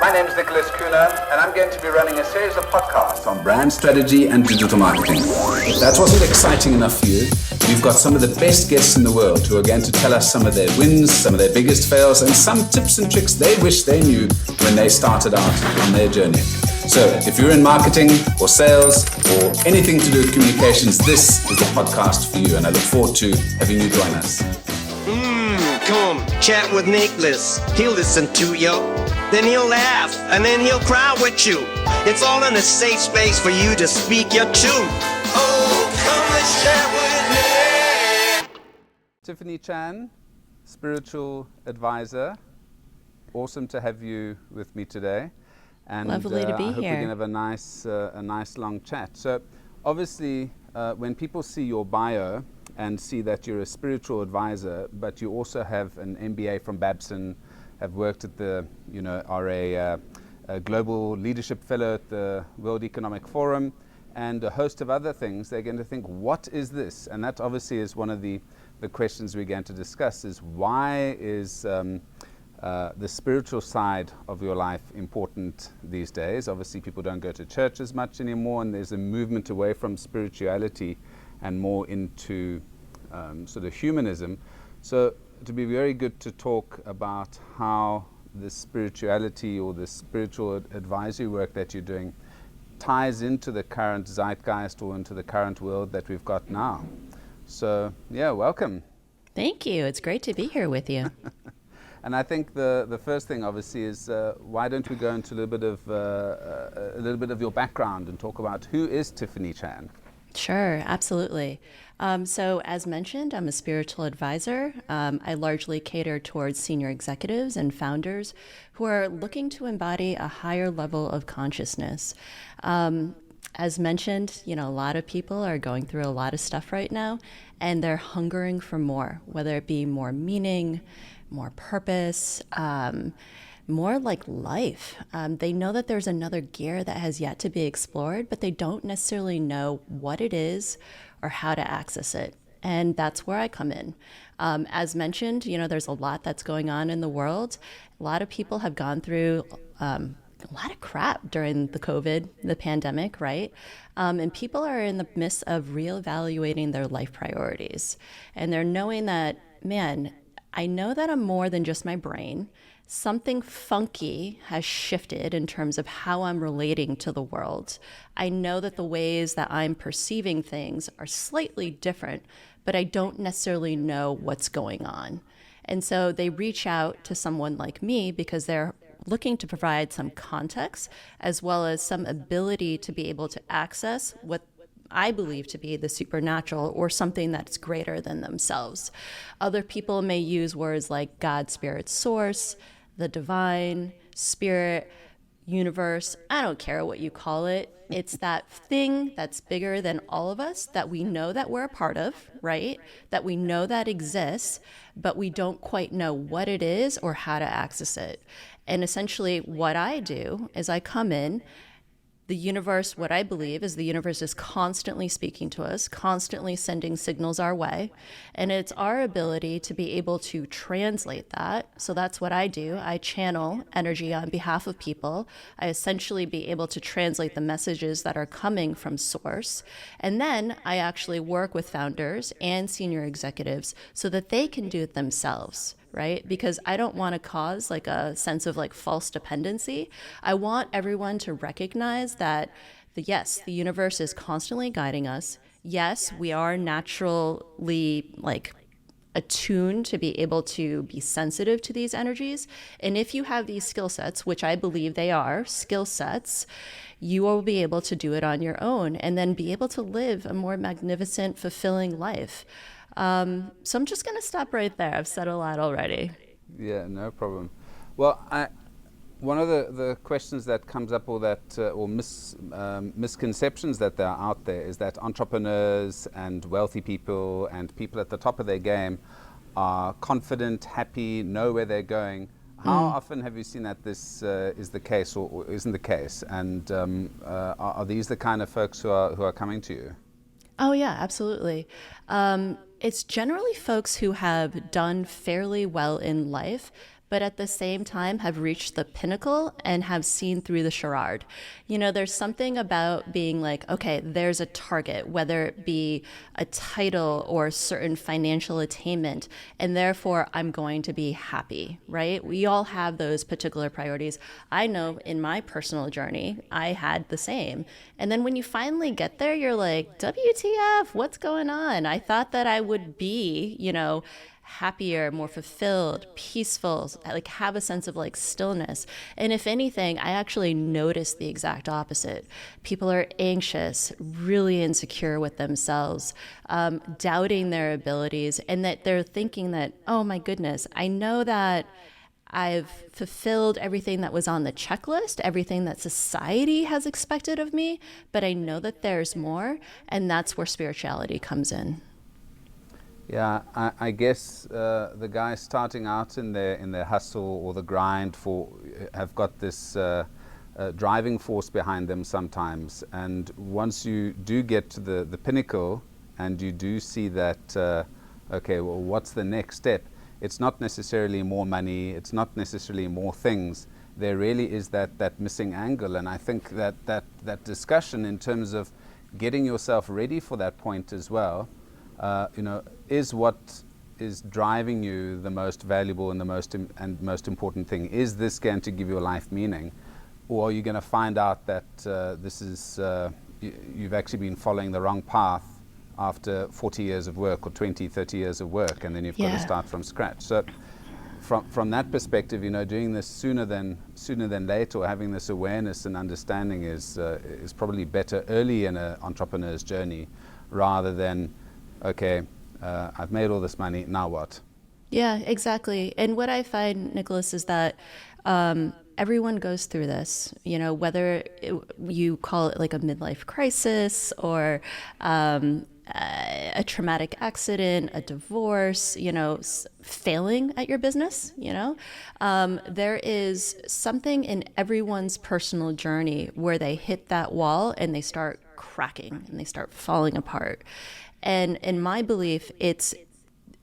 My name is Nicholas Kuna, and I'm going to be running a series of podcasts on brand strategy and digital marketing. If that wasn't exciting enough for you, we've got some of the best guests in the world who are going to tell us some of their wins, some of their biggest fails, and some tips and tricks they wish they knew when they started out on their journey. So if you're in marketing or sales or anything to do with communications, this is the podcast for you, and I look forward to having you join us. Come chat with Nicholas. He'll listen to you, then he'll laugh, and then he'll cry with you. It's all in a safe space for you to speak your truth. Oh, come and chat with me. Tiffany Chan, spiritual advisor. Awesome to have you with me today. And lovely to be I hope here. we can have a nice long chat. So obviously, when people see your bio and see that you're a spiritual advisor, but you also have an MBA from Babson, have worked at the, are a global leadership fellow at the World Economic Forum, and a host of other things, they're going to think, what is this? And that obviously is one of the questions we're going to discuss, is why is the spiritual side of your life important these days? Obviously, people don't go to church as much anymore, and there's a movement away from spirituality and more into sort of humanism. So it'd be very good to talk about how the spirituality or the spiritual advisory work that you're doing ties into the current zeitgeist or into the current world that we've got now. So yeah, welcome. Thank you. It's great to be here with you. And I think the first thing, obviously, is why don't we go into a little bit of your background and talk about who is Tiffany Chan? Sure, absolutely. So as mentioned, I'm a spiritual advisor. I largely cater towards senior executives and founders who are looking to embody a higher level of consciousness. As mentioned, a lot of people are going through a lot of stuff right now, and they're hungering for more, whether it be more meaning, more purpose, more like life. They know that there's another gear that has yet to be explored, but they don't necessarily know what it is or how to access it. And that's where I come in. As mentioned, there's a lot that's going on in the world. A lot of people have gone through a lot of crap during the pandemic, right? And people are in the midst of reevaluating their life priorities. And they're knowing that, man, I know that I'm more than just my brain. Something funky has shifted in terms of how I'm relating to the world. I know that the ways that I'm perceiving things are slightly different, but I don't necessarily know what's going on. And so they reach out to someone like me because they're looking to provide some context as well as some ability to be able to access what I believe to be the supernatural or something that's greater than themselves. Other people may use words like God, Spirit, Source, the divine, spirit, universe. I don't care what you call it. It's that thing that's bigger than all of us that we know that we're a part of, right? That we know that exists, but we don't quite know what it is or how to access it. And essentially what I do is I come in. The universe, what I believe is the universe is constantly speaking to us, constantly sending signals our way. And it's our ability to be able to translate that. So that's what I do. I channel energy on behalf of people. I essentially be able to translate the messages that are coming from source. And then I actually work with founders and senior executives so that they can do it themselves. Right? Because I don't want to cause like a sense of like false dependency. I want everyone to recognize that yes, the universe is constantly guiding us. Yes, we are naturally like attuned to be able to be sensitive to these energies. And if you have these skill sets, which I believe they are skill sets, you will be able to do it on your own and then be able to live a more magnificent, fulfilling life. So I'm just going to stop right there. I've said a lot already. Yeah, no problem. Well, one of the questions that comes up or misconceptions that are out there is that entrepreneurs and wealthy people and people at the top of their game are confident, happy, know where they're going. How often have you seen that this is the case or isn't the case? And are these the kind of folks who are coming to you? Oh, yeah, absolutely. It's generally folks who have done fairly well in life, but at the same time have reached the pinnacle and have seen through the charade. You know, there's something about being like, okay, there's a target, whether it be a title or a certain financial attainment, and therefore I'm going to be happy, right? We all have those particular priorities. I know in my personal journey, I had the same. And then when you finally get there, you're like, WTF, what's going on? I thought that I would be, you know, happier, more fulfilled, peaceful, like have a sense of like stillness. And if anything, I actually noticed the exact opposite. People are anxious, really insecure with themselves, doubting their abilities, and that they're thinking that, oh my goodness, I know that I've fulfilled everything that was on the checklist, everything that society has expected of me, but I know that there's more, and that's where spirituality comes in. Yeah, I guess the guys starting out in their hustle or the grind have got this driving force behind them sometimes, and once you do get to the pinnacle and you do see that, okay, well, what's the next step? It's not necessarily more money, it's not necessarily more things. There really is that missing angle, and I think that discussion in terms of getting yourself ready for that point as well, is what is driving you the most valuable and the most important thing. Is this going to give your life meaning, or are you going to find out that you've actually been following the wrong path after 40 years of work or 20, 30 years of work, and then you've got to start from scratch. So from that perspective, doing this sooner than later, or having this awareness and understanding is probably better early in an entrepreneur's journey, rather than, okay, I've made all this money, now what? Yeah, exactly. And what I find, Nicholas, is that everyone goes through this, whether you call it like a midlife crisis or a traumatic accident, a divorce, failing at your business, there is something in everyone's personal journey where they hit that wall and they start cracking and they start falling apart. And in my belief, it's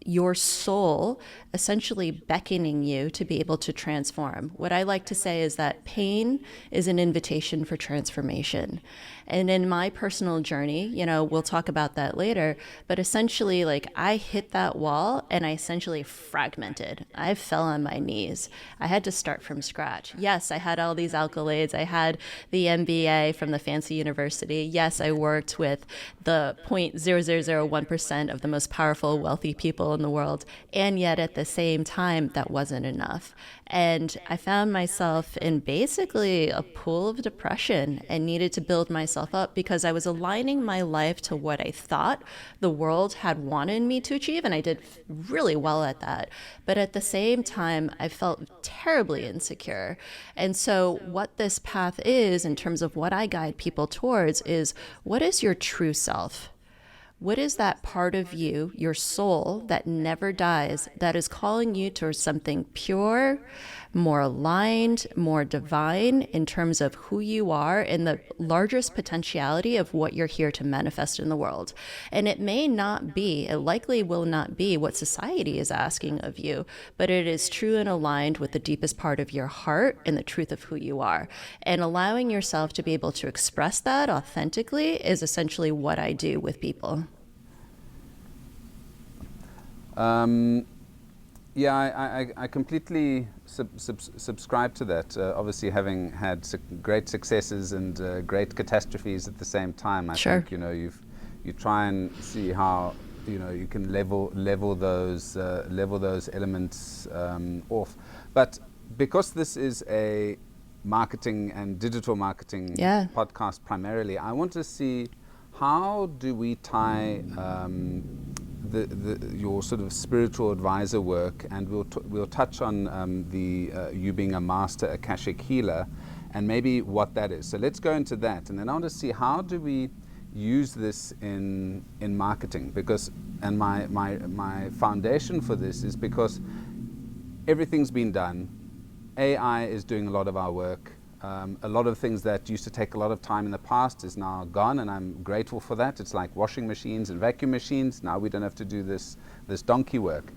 your soul essentially beckoning you to be able to transform. What I like to say is that pain is an invitation for transformation. And in my personal journey, we'll talk about that later, but essentially, like, I hit that wall and I essentially fragmented. I fell on my knees. I had to start from scratch. Yes, I had all these accolades. I had the MBA from the fancy university. Yes, I worked with the 0.0001% of the most powerful, wealthy people in the world. And yet at the same time, that wasn't enough. And I found myself in basically a pool of depression and needed to build myself up because I was aligning my life to what I thought the world had wanted me to achieve. And I did really well at that. But at the same time, I felt terribly insecure. And so what this path is, in terms of what I guide people towards, is what is your true self? What is that part of you, your soul, that never dies, that is calling you towards something pure, more aligned, more divine in terms of who you are and the largest potentiality of what you're here to manifest in the world? And it likely will not be what society is asking of you, but it is true and aligned with the deepest part of your heart and the truth of who you are. And allowing yourself to be able to express that authentically is essentially what I do with people. I completely subscribe to that. Obviously, having had great successes and great catastrophes at the same time, I think you try and see how you can level those elements off. But because this is a marketing and digital marketing podcast primarily, I want to see, how do we tie your sort of spiritual advisor work, and we'll touch on you being a master Akashic healer and maybe what that is. So let's go into that, and then I want to see, how do we use this in marketing? Because, and my foundation for this is because everything's been done. AI is doing a lot of our work. A lot of things that used to take a lot of time in the past is now gone, and I'm grateful for that. It's like washing machines and vacuum machines. Now we don't have to do this donkey work.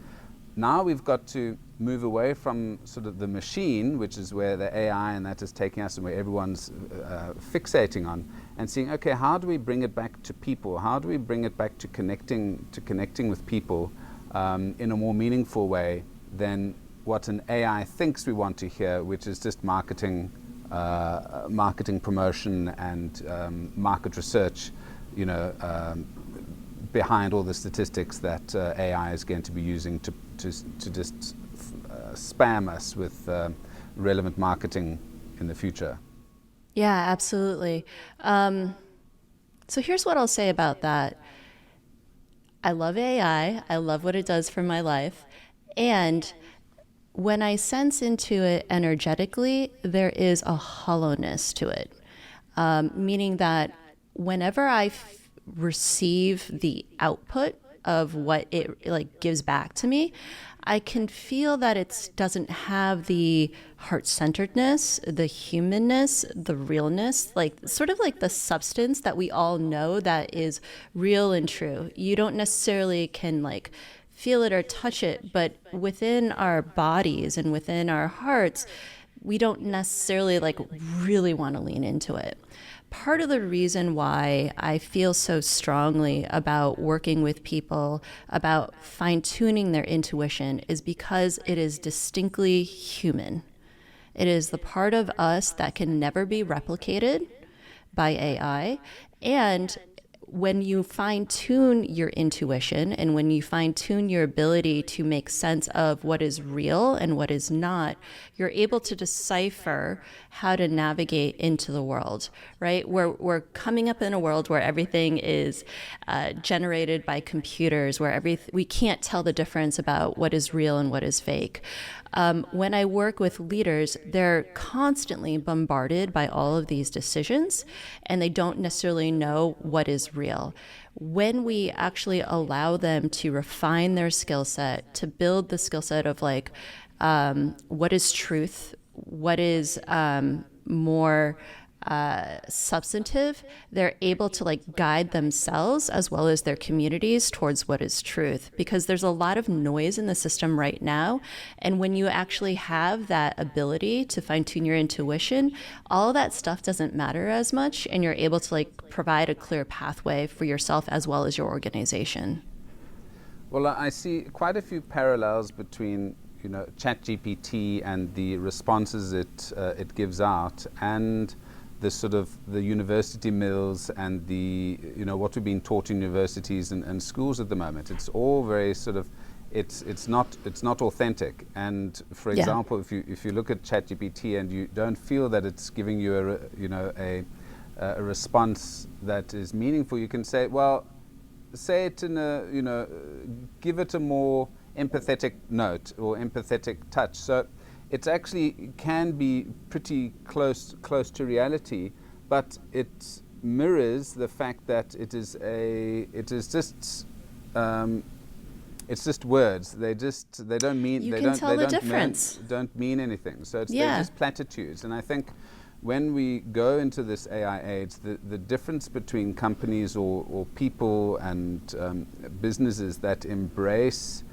now we've got to move away from sort of the machine, which is where the AI and that is taking us and where everyone's fixating on, and seeing, okay, how do we bring it back to people? How do we bring it back to connecting with people in a more meaningful way than what an AI thinks we want to hear, which is just marketing promotion and market research, behind all the statistics that AI is going to be using to just spam us with relevant marketing in the future. Yeah, absolutely. So here's what I'll say about that. I love AI. I love what it does for my life. And when I sense into it energetically, there is a hollowness to it, meaning that whenever I receive the output of what it gives back to me, I can feel that it doesn't have the heart-centeredness, the humanness, the realness, sort of like the substance that we all know that is real and true. You don't necessarily can feel it or touch it, but within our bodies and within our hearts, we don't necessarily really want to lean into it. Part of the reason why I feel so strongly about working with people, about fine-tuning their intuition, is because it is distinctly human. It is the part of us that can never be replicated by AI. And when you fine-tune your intuition and when you fine-tune your ability to make sense of what is real and what is not, you're able to decipher how to navigate into the world, right? We're coming up in a world where everything is generated by computers, where we can't tell the difference about what is real and what is fake. When I work with leaders, they're constantly bombarded by all of these decisions, and they don't necessarily know what is real. When we actually allow them to refine their skill set, to build the skill set of what is truth, what is more substantive, they're able to guide themselves as well as their communities towards what is truth, because there's a lot of noise in the system right now. And when you actually have that ability to fine-tune your intuition, all of that stuff doesn't matter as much, and you're able to provide a clear pathway for yourself as well as your organization. Well, I see quite a few parallels between ChatGPT and the responses it gives out, and the sort of the university mills and the what we're being taught in universities and schools at the moment. It's all very sort of it's not authentic. And for example, if you look at ChatGPT and you don't feel that it's giving you a response that is meaningful, you can say, well, say it in a give it a more empathetic note or empathetic touch. So it actually can be pretty close to reality, but it mirrors the fact that it is just words. They don't mean you can tell the difference. Don't mean anything. So they're just platitudes. And I think when we go into this AI age, the difference between companies or people and businesses that embrace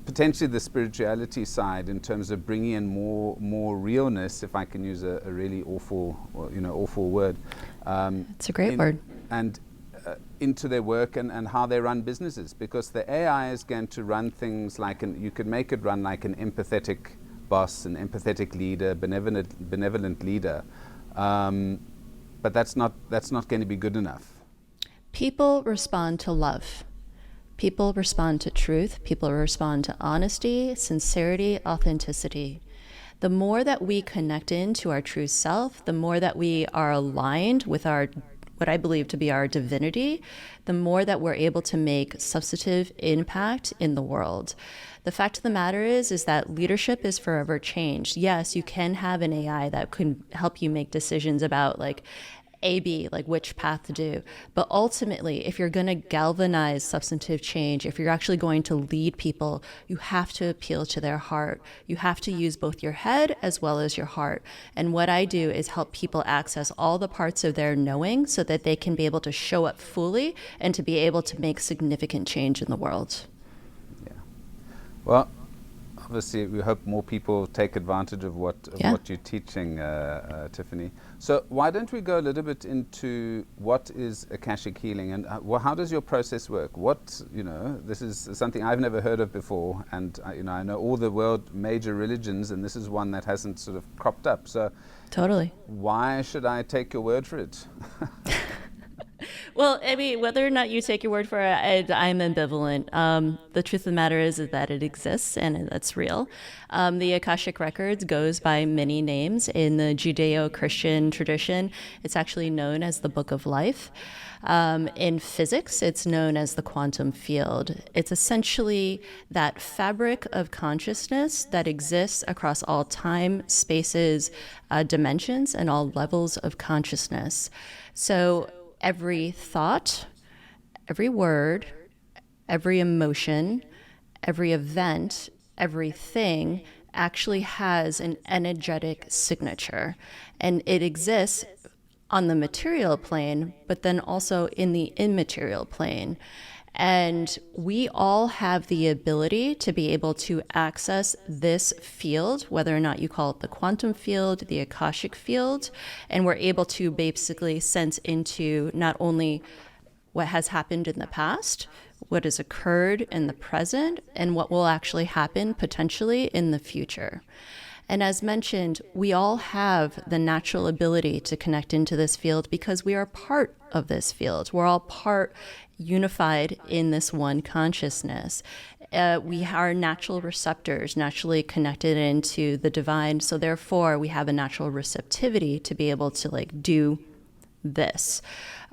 potentially the spirituality side in terms of bringing in more realness, if I can use a really awful word. It's a great word. And into their work and how they run businesses, because the AI is going to run things you could make it run like an empathetic boss, an empathetic leader, benevolent leader, but that's not going to be good enough. People respond to love. People respond to truth. People respond to honesty, sincerity, authenticity. The more that we connect into our true self, the more that we are aligned with what I believe to be our divinity, the more that we're able to make substantive impact in the world. The fact of the matter is that leadership is forever changed. Yes, you can have an AI that can help you make decisions about A, B, like which path to do. But ultimately, if you're going to galvanize substantive change, if you're actually going to lead people, you have to appeal to their heart. You have to use both your head as well as your heart. And what I do is help people access all the parts of their knowing so that they can be able to show up fully and to be able to make significant change in the world. Yeah. Well, obviously, we hope more people take advantage of what you're teaching, Tiffany. So why don't we go a little bit into what is Akashic healing, and how does your process work? This is something I've never heard of before, and I know all the world major religions, and this is one that hasn't sort of cropped up. So totally. Why should I take your word for it? Well, I mean, whether or not you take your word for it, I'm ambivalent. The truth of the matter is that it exists and that's real. The Akashic Records goes by many names. In the Judeo-Christian tradition, it's actually known as the Book of Life. In physics, it's known as the quantum field. It's essentially that fabric of consciousness that exists across all time, spaces, dimensions, and all levels of consciousness. So every thought, every word, every emotion, every event, everything actually has an energetic signature. And it exists on the material plane, but then also in the immaterial plane. And we all have the ability to be able to access this field, whether or not you call it the quantum field, the Akashic field, and we're able to basically sense into not only what has happened in the past, what has occurred in the present, and what will actually happen potentially in the future. And as mentioned, we all have the natural ability to connect into this field because we are part of this field. We're all part unified in this one consciousness. We are natural receptors, naturally connected into the divine. So therefore, we have a natural receptivity to be able to do this.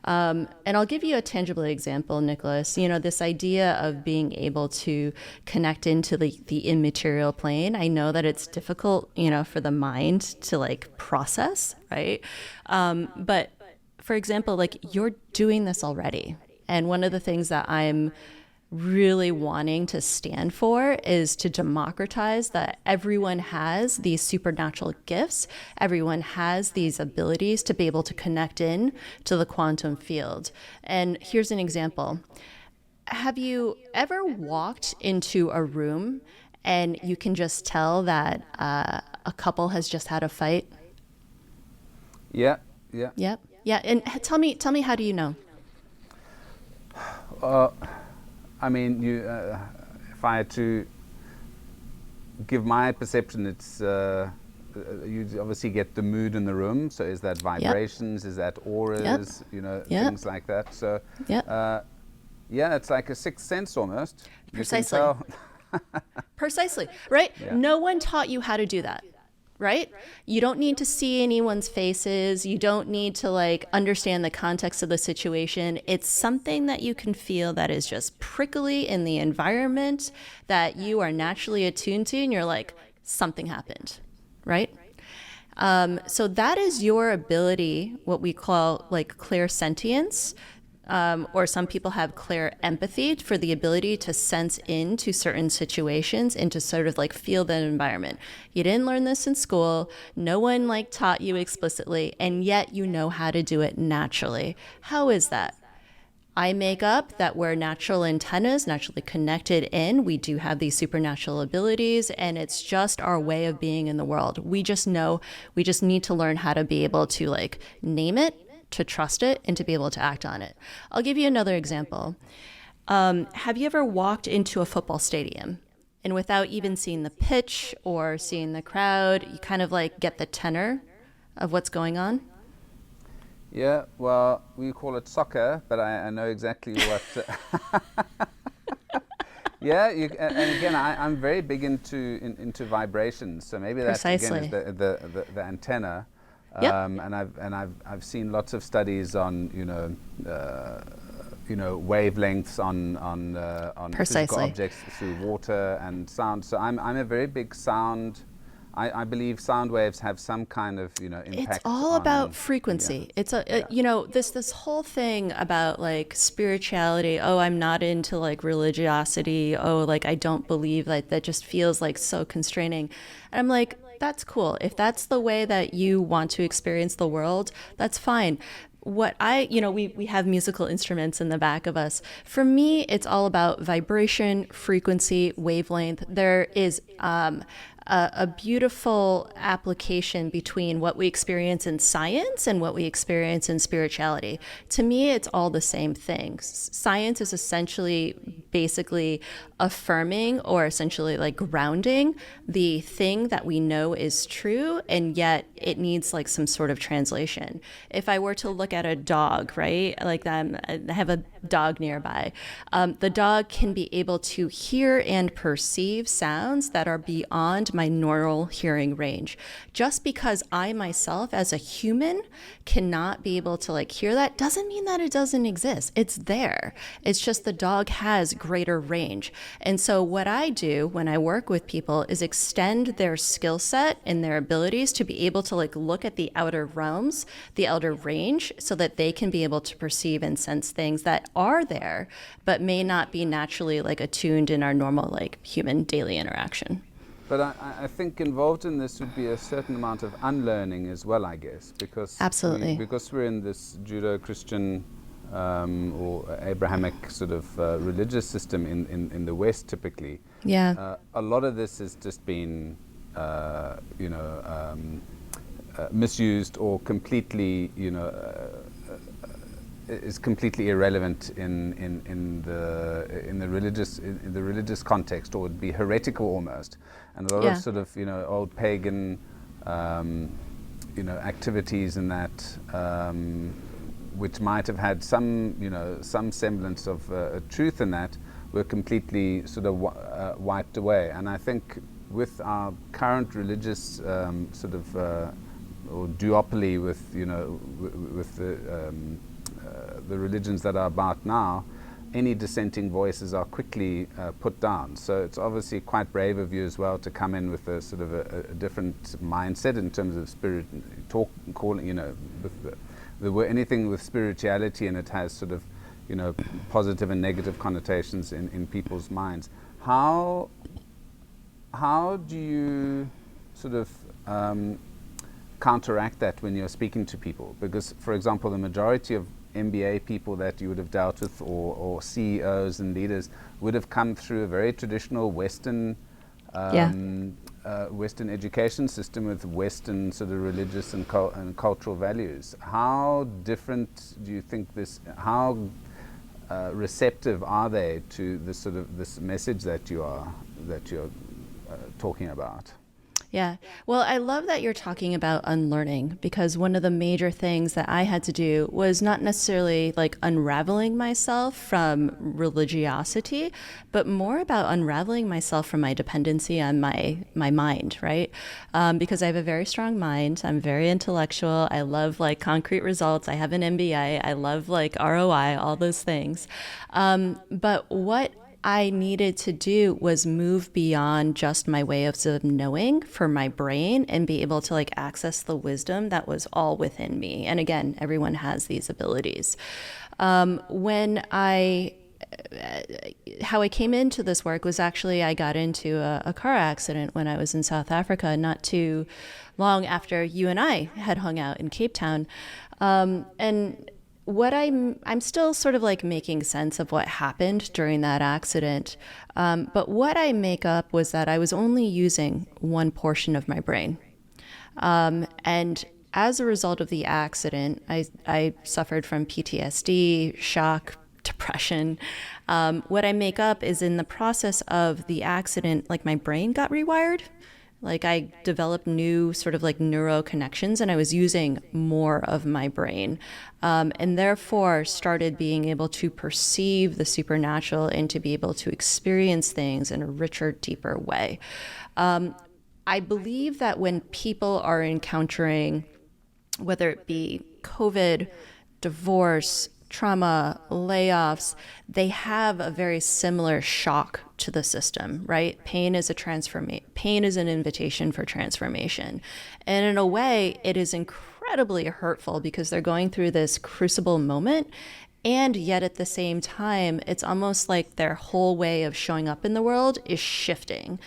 And I'll give you a tangible example, Nicholas. This idea of being able to connect into the immaterial plane. I know that it's difficult, for the mind to process, right? But for example, you're doing this already. And one of the things that I'm really wanting to stand for is to democratize that everyone has these supernatural gifts. Everyone has these abilities to be able to connect in to the quantum field. And here's an example. Have you ever walked into a room and you can just tell that a couple has just had a fight? Yeah. Yep. Yeah. And tell me, how do you know? I mean, if I had to give my perception, it's you obviously get the mood in the room. So is that vibrations? Yep. Is that auras? Yep. Things like that. So it's like a sixth sense almost. Precisely. Precisely. Right? Yeah. No one taught you how to do that. Right? You don't need to see anyone's faces. You don't need to understand the context of the situation. It's something that you can feel that is just prickly in the environment that you are naturally attuned to, and you're like, something happened, right? So that is your ability, what we call clairsentience. Or some people have clair empathy for the ability to sense into certain situations and to sort of feel that environment. You didn't learn this in school. No one taught you explicitly, and yet you know how to do it naturally. How is that? I make up that we're natural antennas, naturally connected in. We do have these supernatural abilities, and it's just our way of being in the world. We just need to learn how to be able to name it, to trust it, and to be able to act on it. I'll give you another example. Have you ever walked into a football stadium and without even seeing the pitch or seeing the crowd, you kind of get the tenor of what's going on? Yeah, well, we call it soccer, but I know exactly what... Yeah, and again, I'm very big into vibrations, so maybe that's again is the antenna. Yep. And I've seen lots of studies on wavelengths on physical objects through water and sound. So I'm a very big sound. I believe sound waves have some kind of, impact. It's all about frequency. Yeah. It's this whole thing about like spirituality. Oh, I'm not into like religiosity. Oh, like I don't believe, like that just feels like so constraining. And I'm like, that's cool. If that's the way that you want to experience the world, that's fine. We have musical instruments in the back of us. For me, it's all about vibration, frequency, wavelength. There is a beautiful application between what we experience in science and what we experience in spirituality. To me, it's all the same thing. Science is essentially basically affirming or essentially like grounding the thing that we know is true, and yet it needs like some sort of translation. If I were to look at a dog, right, like I have a dog nearby, the dog can be able to hear and perceive sounds that are beyond my normal hearing range. Just because I myself as a human cannot be able to like hear that doesn't mean that it doesn't exist. It's there. It's just the dog has greater range. And so what I do when I work with people is extend their skill set and their abilities to be able to like look at the outer realms, the outer range, so that they can be able to perceive and sense things that are there, but may not be naturally like attuned in our normal like human daily interaction. But I think involved in this would be a certain amount of unlearning as well, I guess, because Absolutely. because we're in this Judeo-Christian or Abrahamic sort of religious system in the West, typically. Yeah. A lot of this has just been, misused or completely, is completely irrelevant in the religious context, or would be heretical almost. And a lot of sort of old pagan activities and that, which might have had some semblance of truth in that, were completely sort of wiped away. And I think with our current religious sort of or duopoly with with the religions that are about now, any dissenting voices are quickly put down. So it's obviously quite brave of you as well to come in with a sort of a different mindset in terms of spirit, with anything with spirituality, and it has sort of positive and negative connotations in people's minds. How do you sort of counteract that when you're speaking to people? Because, for example, the majority of MBA people that you would have dealt with, or CEOs and leaders, would have come through a very traditional Western Western education system with Western sort of religious and cultural values. How different do you think this? How receptive are they to this sort of this message that you're talking about? Yeah. Well, I love that you're talking about unlearning, because one of the major things that I had to do was not necessarily like unraveling myself from religiosity, but more about unraveling myself from my dependency on my mind, right? Because I have a very strong mind. I'm very intellectual. I love like concrete results. I have an MBA. I love like ROI, all those things. But what I needed to do was move beyond just my way of knowing for my brain and be able to like access the wisdom that was all within me. And again, everyone has these abilities. How I came into this work was actually I got into a car accident when I was in South Africa, not too long after you and I had hung out in Cape Town. And what I'm still sort of like making sense of what happened during that accident. But what I make up was that I was only using one portion of my brain. And as a result of the accident, I suffered from PTSD, shock, depression. What I make up is in the process of the accident, like my brain got rewired. Like I developed new sort of like neuro connections, and I was using more of my brain, and therefore started being able to perceive the supernatural and to be able to experience things in a richer, deeper way. I believe that when people are encountering, whether it be COVID, divorce, trauma, layoffs, they have a very similar shock to the system, right? Pain is pain is an invitation for transformation. And in a way, it is incredibly hurtful because they're going through this crucible moment. And yet at the same time, it's almost like their whole way of showing up in the world is shifting.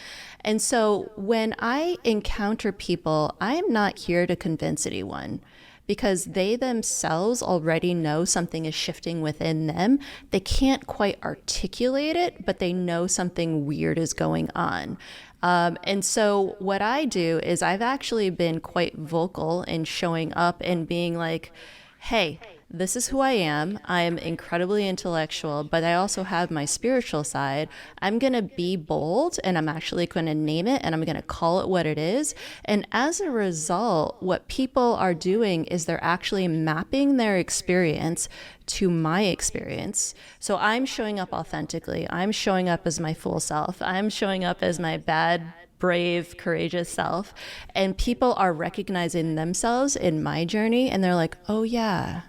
And so when I encounter people, I'm not here to convince anyone, because they themselves already know something is shifting within them. They can't quite articulate it, but they know something weird is going on. And so what I do is I've actually been quite vocal in showing up and being like, hey, this is who I am. I'm incredibly intellectual, but I also have my spiritual side. I'm going to be bold, and I'm actually going to name it, and I'm going to call it what it is. And as a result, what people are doing is they're actually mapping their experience to my experience. So I'm showing up authentically. I'm showing up as my full self. I'm showing up as my bad, brave, courageous self. And people are recognizing themselves in my journey, and they're like, oh yeah,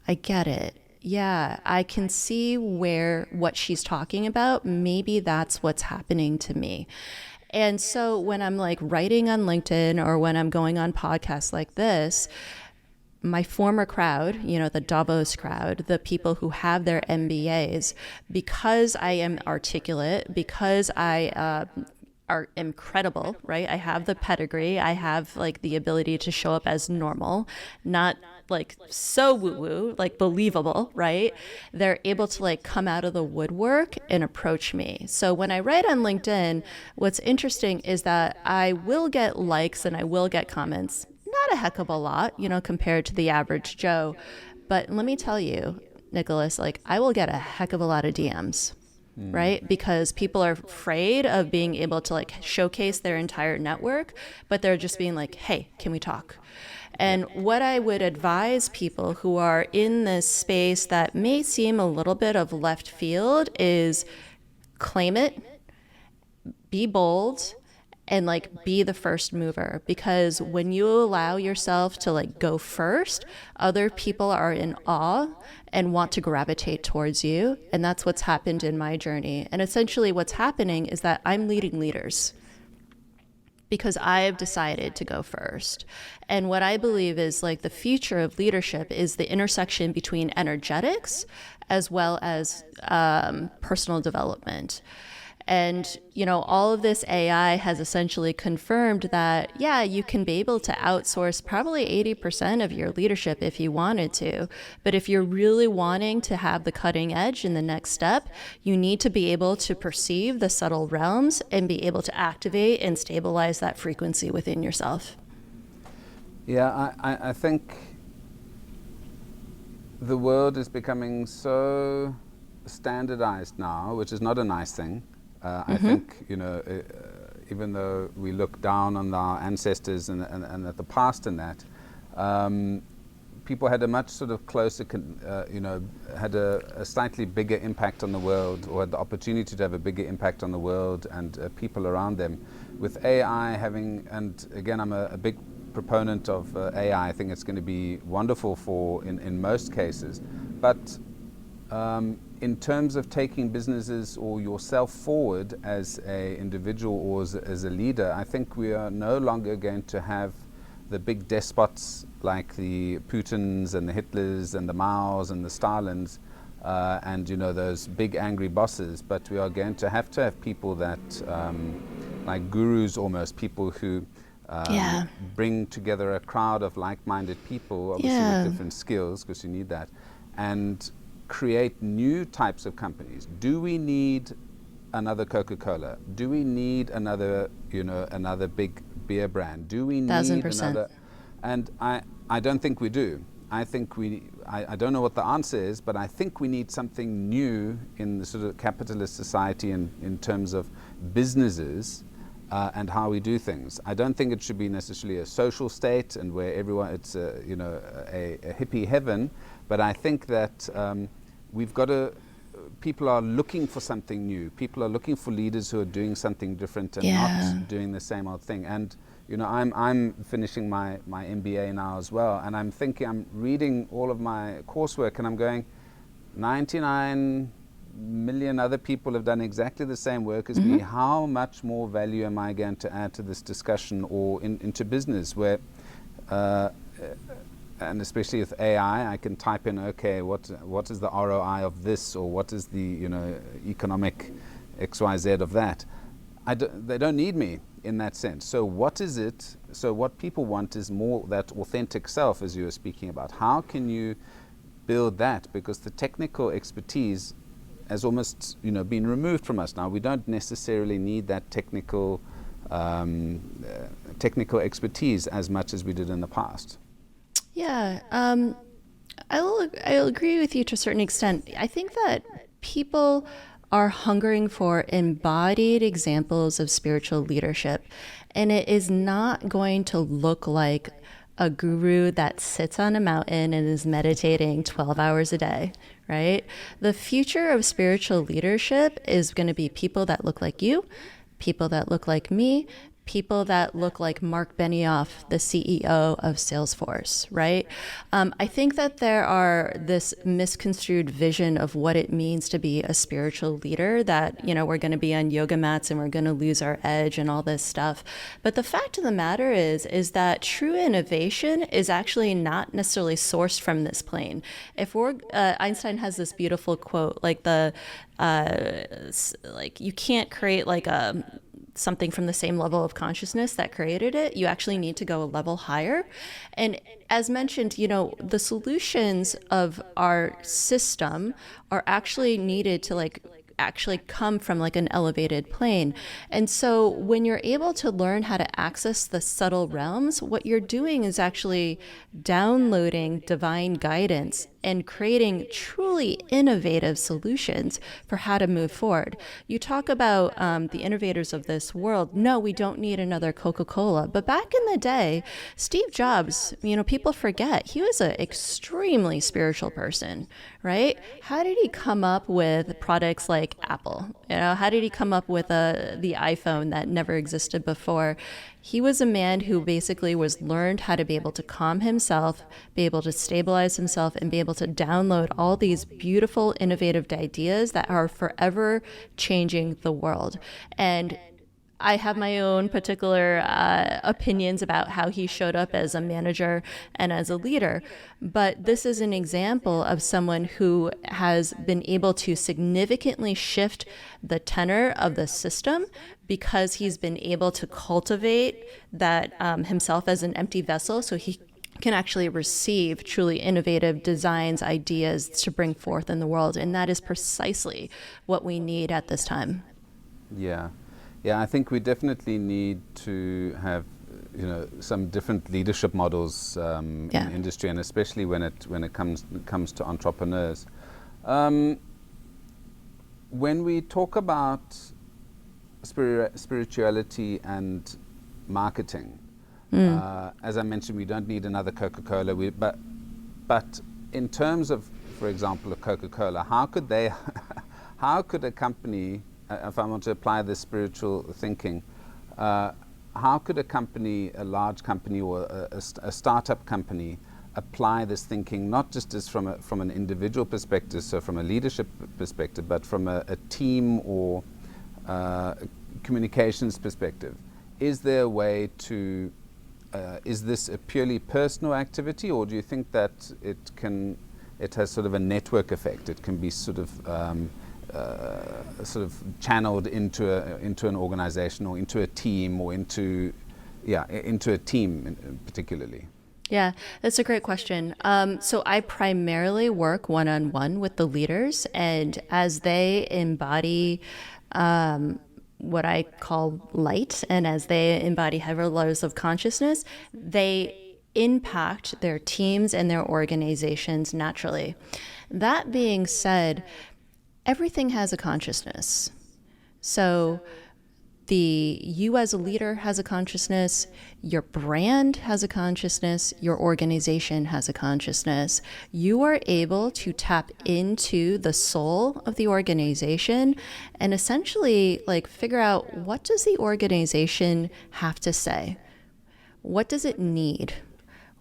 I get it. Yeah, I can see what she's talking about. Maybe that's what's happening to me. And so when I'm like writing on LinkedIn or when I'm going on podcasts like this, my former crowd, the Davos crowd, the people who have their MBAs, because I am articulate, because I am credible, right? I have the pedigree. I have like the ability to show up as normal, not like so woo-woo, like believable, right? They're able to like come out of the woodwork and approach me. So when I write on LinkedIn, what's interesting is that I will get likes and I will get comments, not a heck of a lot, compared to the average Joe. But let me tell you, Nicholas, like I will get a heck of a lot of DMs. Right? Because people are afraid of being able to like showcase their entire network, but they're just being like, hey, can we talk? And what I would advise people who are in this space that may seem a little bit of left field is claim it, be bold, and like be the first mover, because when you allow yourself to like go first, other people are in awe and want to gravitate towards you. And that's what's happened in my journey. And essentially what's happening is that I'm leading leaders because I've decided to go first. And what I believe is like the future of leadership is the intersection between energetics as well as personal development. And, all of this AI has essentially confirmed that, yeah, you can be able to outsource probably 80% of your leadership if you wanted to. But if you're really wanting to have the cutting edge in the next step, you need to be able to perceive the subtle realms and be able to activate and stabilize that frequency within yourself. Yeah, I think the world is becoming so standardized now, which is not a nice thing. I think, even though we look down on our ancestors and at the past and that, people had a much sort of closer, had a slightly bigger impact on the world, or had the opportunity to have a bigger impact on the world and people around them. With AI and again, I'm a big proponent of AI. I think it's going to be wonderful in most cases. But in terms of taking businesses or yourself forward as an individual or as a leader, I think we are no longer going to have the big despots like the Putins and the Hitlers and the Maos and the Stalins and those big angry bosses, but we are going to have people that like gurus almost, people who bring together a crowd of like-minded people, obviously with different skills, because you need that, and create new types of companies. Do we need another Coca-Cola? Do we need another big beer brand? Do we need 1,000%. another? And I don't think we do. I think I don't know what the answer is, but I think we need something new in the sort of capitalist society in terms of businesses and how we do things. I don't think it should be necessarily a social state and where everyone, it's a hippie heaven, but I think that we've got to, people are looking for something new. People are looking for leaders who are doing something different and not doing the same old thing. And I'm finishing my MBA now as well, and I'm reading all of my coursework, and I'm going, 99 million other people have done exactly the same work as me. How much more value am I going to add to this discussion or into business where, and especially with AI, I can type in, okay, what is the ROI of this, or what is the economic XYZ of that? They don't need me in that sense. So what is it? So what people want is more that authentic self, as you were speaking about. How can you build that? Because the technical expertise has almost been removed from us now. We don't necessarily need that technical expertise as much as we did in the past. Yeah, I'll agree with you to a certain extent. I think that people are hungering for embodied examples of spiritual leadership, and it is not going to look like a guru that sits on a mountain and is meditating 12 hours a day, right? The future of spiritual leadership is going to be people that look like you, people that look like me, people that look like Mark Benioff, the CEO of Salesforce, right? I think that there are this misconstrued vision of what it means to be a spiritual leader, that, we're going to be on yoga mats and we're going to lose our edge and all this stuff. But the fact of the matter is that true innovation is actually not necessarily sourced from this plane. Einstein has this beautiful quote, you can't create something from the same level of consciousness that created it. You actually need to go a level higher. And as mentioned, the solutions of our system are actually needed to actually come from an elevated plane. And so when you're able to learn how to access the subtle realms, what you're doing is actually downloading divine guidance and creating truly innovative solutions for how to move forward. You talk about the innovators of this world. No, we don't need another Coca-Cola. But back in the day, Steve Jobs, people forget, he was an extremely spiritual person, right? How did he come up with products like Apple? How did he come up with the iPhone that never existed before? He was a man who basically learned how to be able to calm himself, be able to stabilize himself, and be able to download all these beautiful, innovative ideas that are forever changing the world. And I have my own particular opinions about how he showed up as a manager and as a leader. But this is an example of someone who has been able to significantly shift the tenor of the system because he's been able to cultivate that himself as an empty vessel, so he can actually receive truly innovative designs, ideas to bring forth in the world. And that is precisely what we need at this time. Yeah. Yeah, I think we definitely need to have, some different leadership models in the industry, and especially when it comes to entrepreneurs. When we talk about spirituality and marketing, as I mentioned, we don't need another Coca-Cola. But in terms of, for example, a Coca-Cola, how could a company, if I want to apply this spiritual thinking, how could a large company or a startup company apply this thinking, not just as from an individual perspective, so from a leadership perspective, but from a team or communications perspective? Is there a way to, is this a purely personal activity, or do you think that it has sort of a network effect? It can be sort of channeled into an organization or into a team or into a team particularly? Yeah, that's a great question. So I primarily work one-on-one with the leaders, and as they embody what I call light, and as they embody higher levels of consciousness, they impact their teams and their organizations naturally. That being said, everything has a consciousness. So you as a leader has a consciousness, your brand has a consciousness, your organization has a consciousness. You are able to tap into the soul of the organization and essentially figure out, what does the organization have to say? What does it need?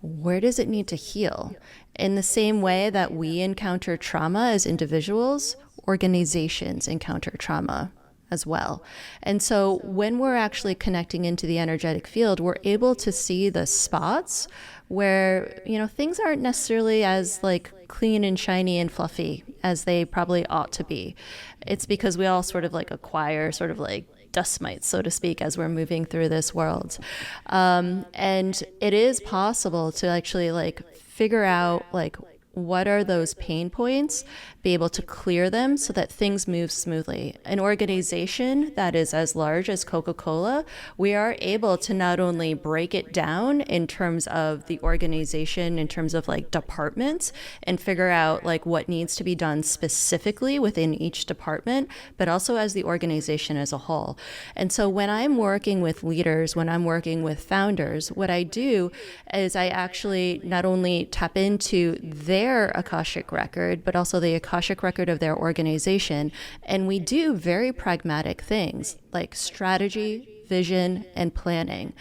where does it need to heal? In the same way that we encounter trauma as individuals, organizations encounter trauma as well. And so when we're actually connecting into the energetic field, we're able to see the spots where, things aren't necessarily as like clean and shiny and fluffy as they probably ought to be. It's because we all sort of like acquire sort of like dust mites, so to speak, as we're moving through this world. And it is possible to actually like figure out like what are those pain points, be able to clear them so that things move smoothly. An organization that is as large as Coca-Cola, we are able to not only break it down in terms of the organization, in terms of like departments, and figure out like what needs to be done specifically within each department, but also as the organization as a whole. And so when I'm working with leaders, when I'm working with founders, what I do is I actually not only tap into their Akashic record, but also the Akashic record of their organization. And we do very pragmatic things like strategy, vision, and planning.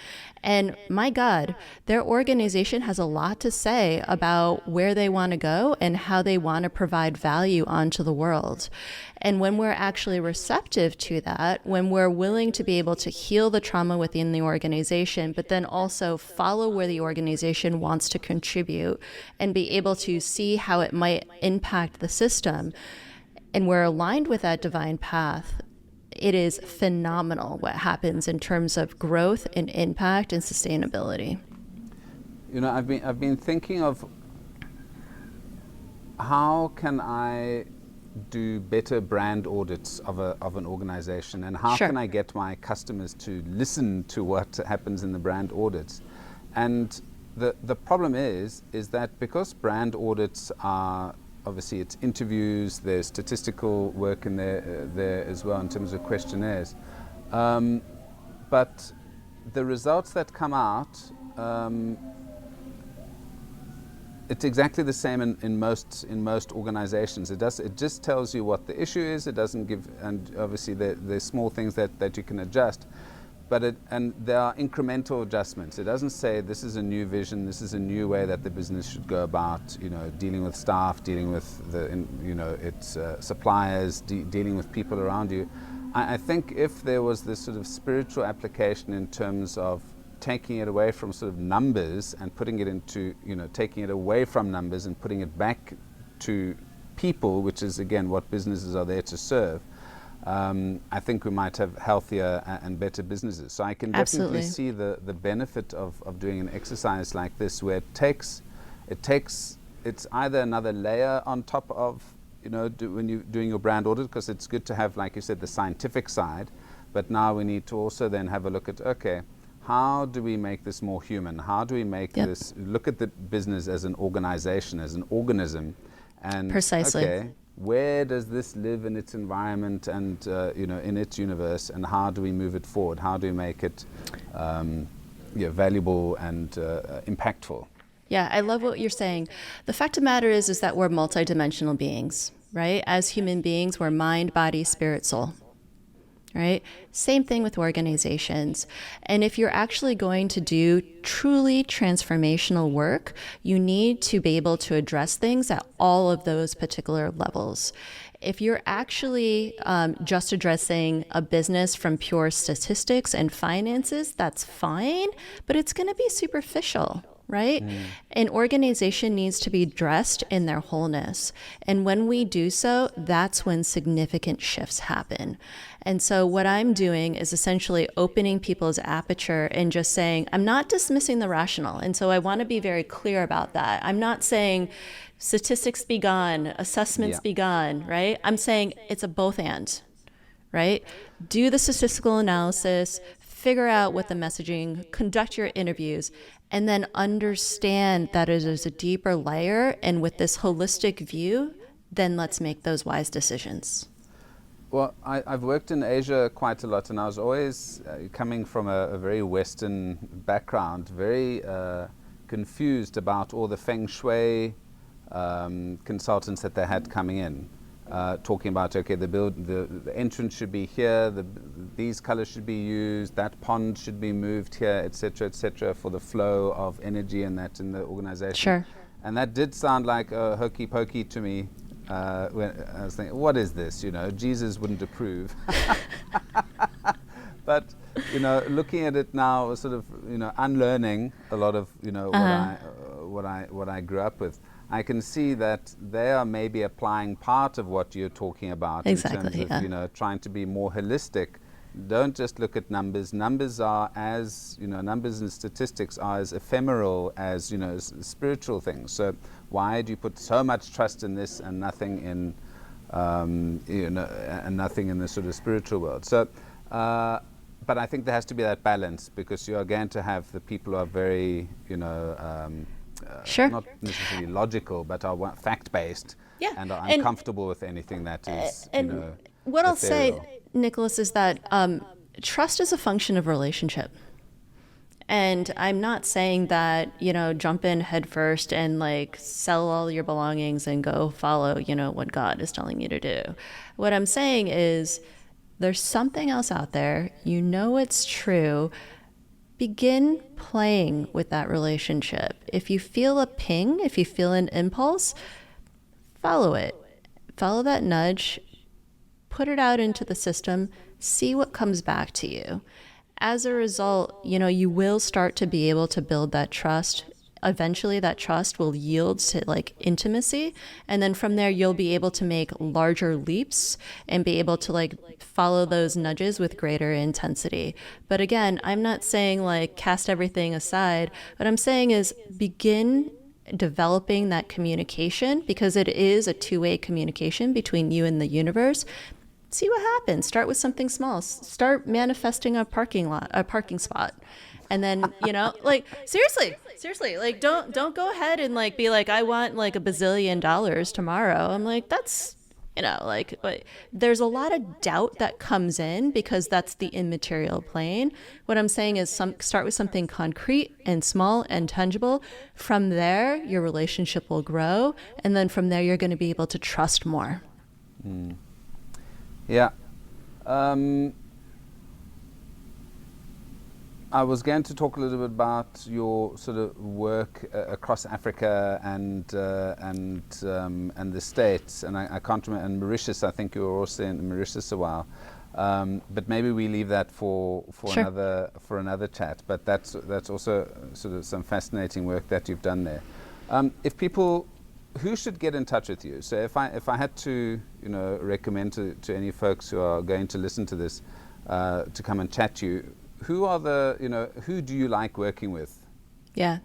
And my God, their organization has a lot to say about where they want to go and how they want to provide value onto the world. And when we're actually receptive to that, when we're willing to be able to heal the trauma within the organization, but then also follow where the organization wants to contribute and be able to see how it might impact the system, and we're aligned with that divine path, it is phenomenal what happens in terms of growth and impact and sustainability. I've been thinking of how can I do better brand audits of an organization, and how Sure. can I get my customers to listen to what happens in the brand audits. And the problem is that because brand audits are obviously it's interviews, there's statistical work in there as well in terms of questionnaires. But the results that come out, it's exactly the same in most organizations. It just tells you what the issue is. It doesn't give, and obviously there's small things that you can adjust. And there are incremental adjustments. It doesn't say this is a new vision, this is a new way that the business should go about, dealing with staff, dealing with its suppliers, dealing with people around you. I think if there was this sort of spiritual application in terms of taking it away from sort of numbers and putting it into, taking it away from numbers and putting it back to people, which is again what businesses are there to serve. I think we might have healthier and better businesses. So I can definitely see the benefit of doing an exercise like this, where it's either another layer on top of, when you're doing your brand audit, because it's good to have, like you said, the scientific side, but now we need to also then have a look at, okay, how do we make this more human? How do we make this, look at the business as an organization, as an organism, and Precisely. Okay, where does this live in its environment and in its universe, and how do we move it forward? How do we make it valuable and impactful? Yeah, I love what you're saying. The fact of the matter is that we're multidimensional beings, right? As human beings, we're mind, body, spirit, soul. Right? Same thing with organizations. And if you're actually going to do truly transformational work, you need to be able to address things at all of those particular levels. If you're actually just addressing a business from pure statistics and finances, that's fine, but it's going to be superficial. Right? An organization needs to be dressed in their wholeness. And when we do so, that's when significant shifts happen. And so what I'm doing is essentially opening people's aperture and just saying, I'm not dismissing the rational. And so I want to be very clear about that. I'm not saying statistics be gone, assessments be gone, right? I'm saying it's a both and, right? Do the statistical analysis, figure out what the messaging, conduct your interviews, and then understand that it is a deeper layer. And with this holistic view, then let's make those wise decisions. Well, I've worked in Asia quite a lot, and I was always coming from a very Western background, very confused about all the feng shui consultants that they had coming in. talking about, okay, the entrance should be here, these colors should be used, that pond should be moved here, etc., for the flow of energy and that in the organization. Sure. And that did sound like hokey pokey to me. When I was thinking, what is this? You know, Jesus wouldn't approve. But looking at it now, sort of, unlearning a lot of, what I grew up with. I can see that they are maybe applying part of what you're talking about Exactly, in terms of trying to be more holistic. Don't just look at numbers. Numbers are as numbers and statistics are as ephemeral as spiritual things. So why do you put so much trust in this and nothing in and nothing in the sort of spiritual world? So, but I think there has to be that balance, because you are going to have the people who are very Sure. not necessarily logical, but are fact-based, Yeah. and are uncomfortable with anything that is, what I'll say, ethereal. Nicholas, is that trust is a function of relationship. And I'm not saying that, jump in head first and like sell all your belongings and go follow, what God is telling you to do. What I'm saying is there's something else out there. It's true. Begin playing with that relationship. If you feel a ping, if you feel an impulse, follow it. Follow that nudge, put it out into the system, see what comes back to you. As a result, you will start to be able to build that trust. Eventually that trust will yield to like intimacy, and then from there you'll be able to make larger leaps and be able to like follow those nudges with greater intensity. But again, I'm not saying like cast everything aside. What I'm saying is begin developing that communication, because it is a two-way communication between you and the universe. See what happens. Start with something small. Start manifesting a parking spot. And then, like seriously, like don't go ahead and like be like, I want like $1 bazillion tomorrow. I'm like, that's, but there's a lot of doubt that comes in because that's the immaterial plane. What I'm saying is start with something concrete and small and tangible. From there, your relationship will grow. And then from there, you're going to be able to trust more. Yeah. I was going to talk a little bit about your sort of work across Africa and the States, and I can't remember, and Mauritius. I think you were also in Mauritius a while, but maybe we leave that for Sure. another chat. But that's also sort of some fascinating work that you've done there. If people, who should get in touch with you? So if I had to recommend to any folks who are going to listen to this to come and chat to you, who are who do you like working with? Yeah.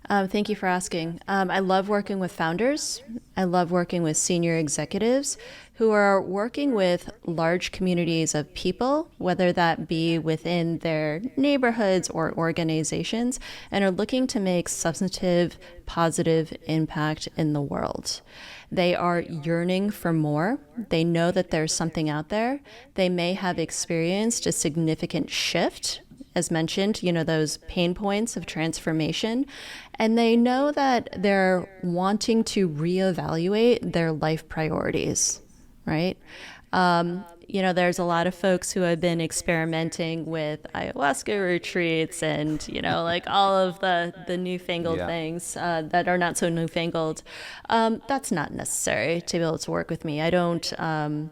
Thank you for asking. I love working with founders. I love working with senior executives who are working with large communities of people, whether that be within their neighborhoods or organizations, and are looking to make substantive, positive impact in the world. They are yearning for more. They know that there's something out there. They may have experienced a significant shift, as mentioned, those pain points of transformation. And they know that they're wanting to reevaluate their life priorities, right? There's a lot of folks who have been experimenting with ayahuasca retreats and, like all of the newfangled things that are not so newfangled. That's not necessary to be able to work with me. I don't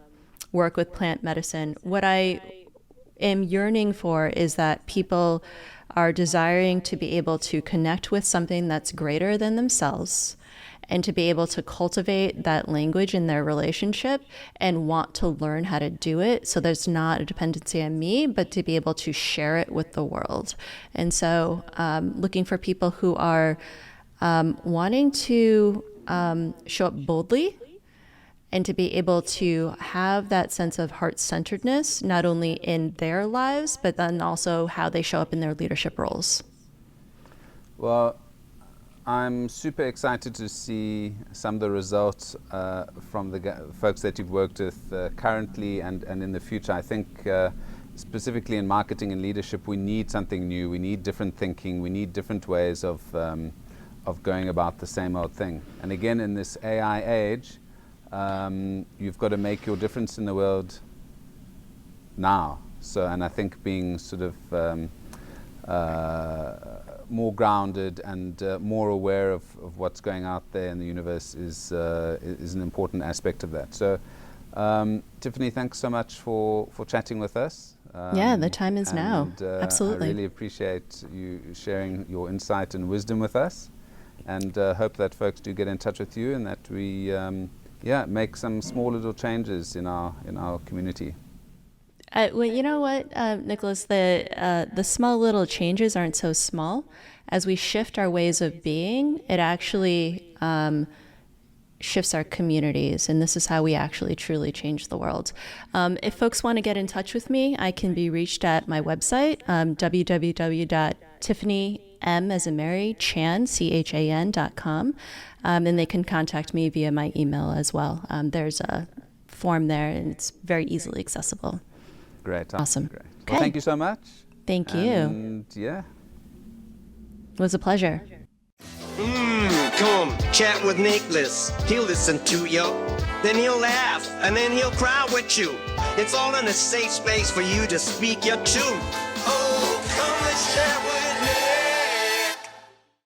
work with plant medicine. What I am yearning for is that people are desiring to be able to connect with something that's greater than themselves, and to be able to cultivate that language in their relationship and want to learn how to do it. So there's not a dependency on me, but to be able to share it with the world. And so looking for people who are wanting to show up boldly and to be able to have that sense of heart-centeredness, not only in their lives, but then also how they show up in their leadership roles. Well, I'm super excited to see some of the results from the folks that you've worked with currently and in the future. I think specifically in marketing and leadership, we need something new. We need different thinking. We need different ways of going about the same old thing. And again, in this AI age, You've got to make your difference in the world now. So, and I think being sort of more grounded and more aware of what's going out there in the universe is an important aspect of that. So, Tiffany, thanks so much for chatting with us. Yeah, the time is now. Absolutely. I really appreciate you sharing your insight and wisdom with us, and hope that folks do get in touch with you and that we make some small little changes in our community. Well, you know what, Nicholas, the small little changes aren't so small. As we shift our ways of being, it actually shifts our communities, and this is how we actually truly change the world. If folks want to get in touch with me, I can be reached at my website, www.tiffany.m as in Mary, Chan, CHAN.com, and they can contact me via my email as well. There's a form there, and it's very easily accessible. Great. Awesome. Great. Well, Okay. thank you so much. Thank you. And yeah. It was a pleasure. Come chat with Nicholas. He'll listen to you. Then he'll laugh, and then he'll cry with you. It's all in a safe space for you to speak your truth.